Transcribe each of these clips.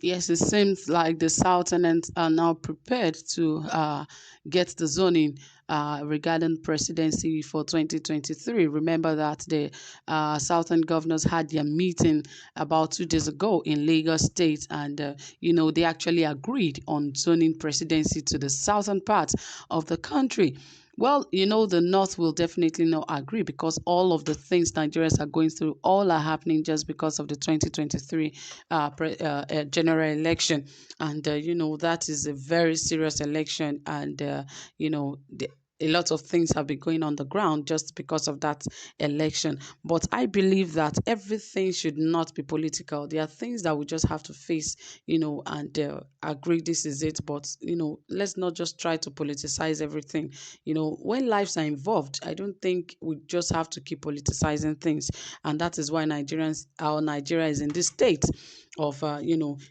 Yes, it seems like the Southerners are now prepared to get the zoning regarding presidency for 2023. Remember that the Southern governors had their meeting about 2 days ago in Lagos State, and they actually agreed on zoning presidency to the southern part of the country. Well, the North will definitely not agree because all of the things Nigerians are going through, all are happening just because of the 2023 general election. And, that is a very serious election. And, a lot of things have been going on the ground just because of that election. But I believe that everything should not be political. There are things that we just have to face, and agree this is it. But, let's not just try to politicize everything. When lives are involved, I don't think we just have to keep politicizing things. And that is why Nigeria is in this state of,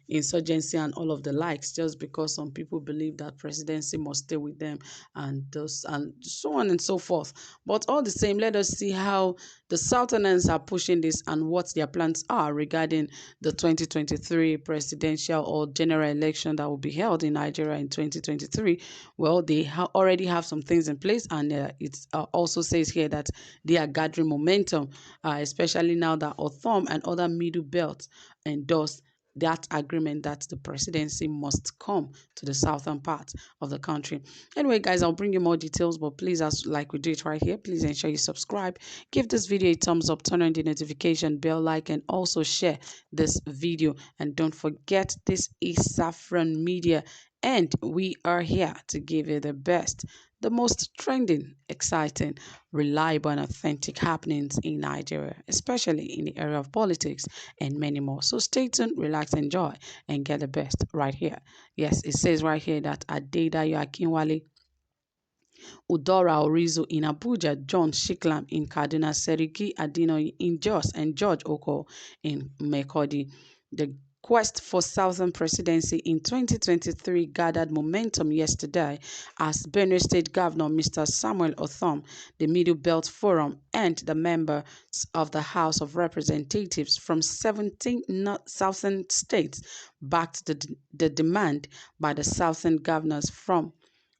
insurgency and all of the likes, just because some people believe that presidency must stay with them and so on and so forth. But all the same, let us see how the Southerners are pushing this and what their plans are regarding the 2023 presidential or general election that will be held in Nigeria in 2023. Well, they already have some things in place, and it also says here that they are gathering momentum, especially now that Othom and other middle belts endorsed that agreement that the presidency must come to the southern part of the country. Anyway, guys, I'll bring you more details, but please, as like we do it right here, please ensure you subscribe, give this video a thumbs up, turn on the notification bell, like, and also share this video. And don't forget, this is Saffron Media, and we are here to give you the best, the most trending, exciting, reliable, and authentic happenings in Nigeria, especially in the area of politics and many more. So stay tuned, relax, enjoy, and get the best right here. Yes, it says right here that Adedayo Akinwale, Udora Orizo in Abuja, John Shiklam in Kaduna, Seriki Adinoyi in Jos, and George Oko in Mekodi. The quest for Southern presidency in 2023 gathered momentum yesterday as Benue State Governor Mr. Samuel Othom, the Middle Belt Forum, and the members of the House of Representatives from 17 southern states backed the demand by the Southern governors from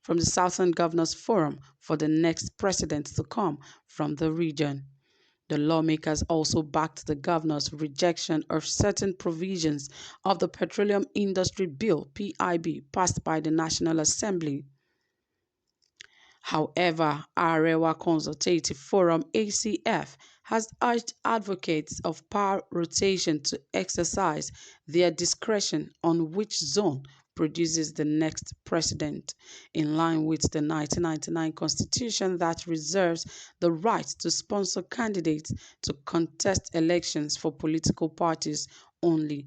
the Southern Governors Forum for the next president to come from the region. The lawmakers also backed the governor's rejection of certain provisions of the Petroleum Industry Bill (PIB) passed by the National Assembly. However, Arewa Consultative Forum (ACF) has urged advocates of power rotation to exercise their discretion on which zone produces the next president, in line with the 1999 Constitution that reserves the right to sponsor candidates to contest elections for political parties only.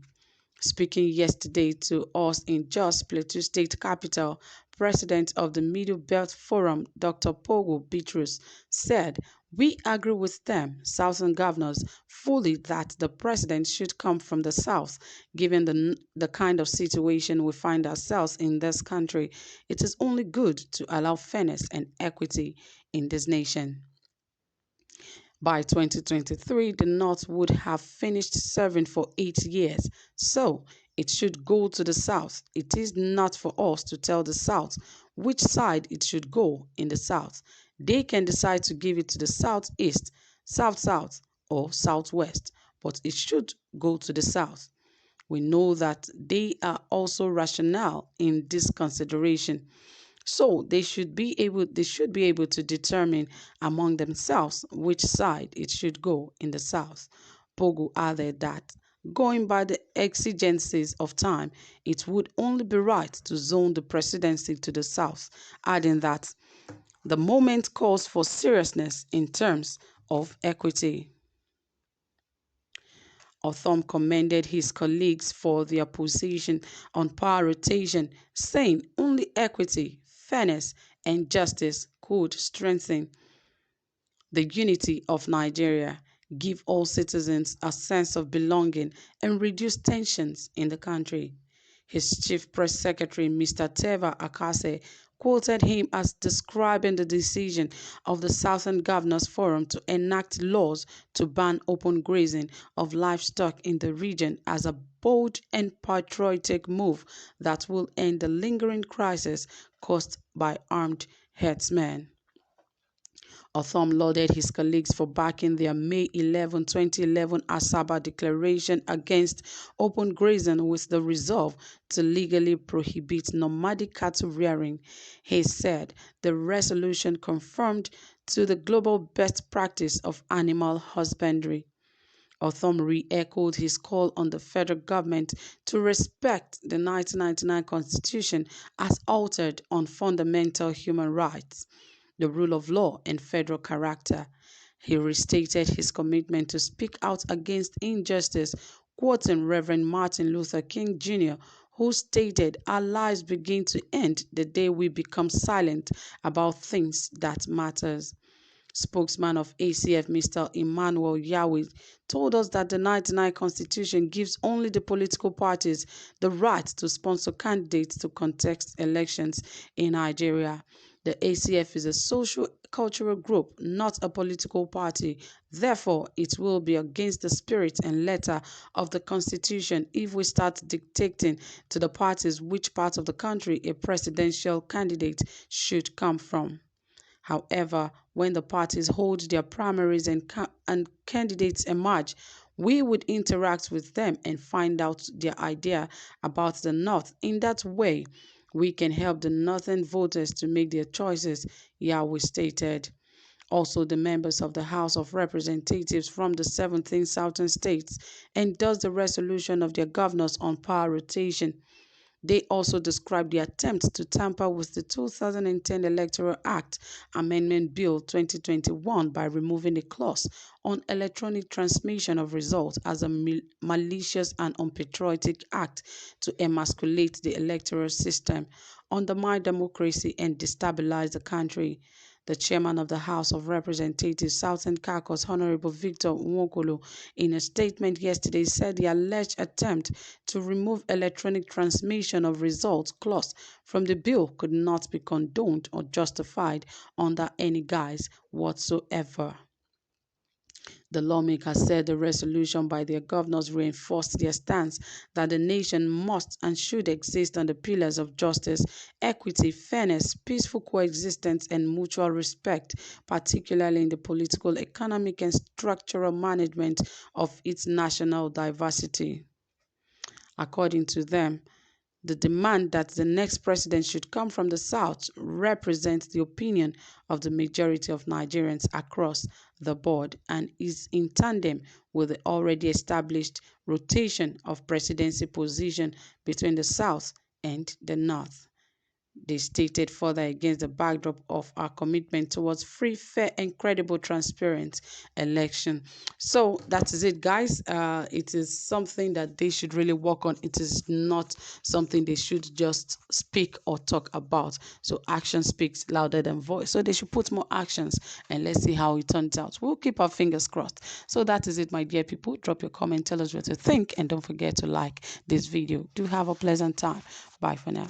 Speaking yesterday to us in Jos, Plateau State capital, President of the Middle Belt Forum, Dr. Pogo Bitrus, said, "We agree with them, Southern governors, fully that the president should come from the South. Given the kind of situation we find ourselves in this country, it is only good to allow fairness and equity in this nation." By 2023, the North would have finished serving for 8 years, so it should go to the South. It is not for us to tell the South which side it should go in the South. They can decide to give it to the Southeast, South-South, or Southwest, but it should go to the South. We know that they are also rational in this consideration. So they should be able to determine among themselves which side it should go in the South. Pogo added that, going by the exigencies of time, it would only be right to zone the presidency to the South, adding that the moment calls for seriousness in terms of equity. Othom commended his colleagues for their position on power rotation, saying only equity, fairness, and justice could strengthen the unity of Nigeria, give all citizens a sense of belonging, and reduce tensions in the country. His chief press secretary, Mr. Teva Akase, quoted him as describing the decision of the Southern Governors Forum to enact laws to ban open grazing of livestock in the region as a bold and patriotic move that will end the lingering crisis caused by armed herdsmen. Othom lauded his colleagues for backing their May 11, 2011 Asaba Declaration against open grazing with the resolve to legally prohibit nomadic cattle rearing. He said the resolution conformed to the global best practice of animal husbandry. Othom re-echoed his call on the federal government to respect the 1999 Constitution as altered on fundamental human rights, the rule of law, and federal character. He restated his commitment to speak out against injustice, quoting Reverend Martin Luther King Jr., who stated, "Our lives begin to end the day we become silent about things that matters." Spokesman of ACF, Mr. Emmanuel Yahweh, told us that the 1999 Constitution gives only the political parties the right to sponsor candidates to contest elections in Nigeria. The ACF is a social-cultural group, not a political party. Therefore, it will be against the spirit and letter of the Constitution if we start dictating to the parties which part of the country a presidential candidate should come from. However, when the parties hold their primaries and candidates emerge, we would interact with them and find out their idea about the North. In that way, we can help the Northern voters to make their choices, Yahweh stated. Also, the members of the House of Representatives from the 17 southern states endorsed the resolution of their governors on power rotation. They also described the attempt to tamper with the 2010 Electoral Act Amendment Bill 2021 by removing a clause on electronic transmission of results as a malicious and unpatriotic act to emasculate the electoral system, undermine democracy, and destabilize the country. The chairman of the House of Representatives, Southern Caucus, Honorable Victor Nwokolo, in a statement yesterday said the alleged attempt to remove electronic transmission of results clause from the bill could not be condoned or justified under any guise whatsoever. The lawmakers said the resolution by their governors reinforced their stance that the nation must and should exist on the pillars of justice, equity, fairness, peaceful coexistence, and mutual respect, particularly in the political, economic, and structural management of its national diversity. According to them, the demand that the next president should come from the South represents the opinion of the majority of Nigerians across the board and is in tandem with the already established rotation of presidency position between the South and the North. They stated further against the backdrop of our commitment towards free, fair, and credible, transparent election. So that is it, guys. It is something that they should really work on. It is not something they should just speak or talk about. So action speaks louder than voice. So they should put more actions and let's see how it turns out. We'll keep our fingers crossed. So that is it, my dear people. Drop your comment, tell us what you think, and don't forget to like this video. Do have a pleasant time. Bye for now.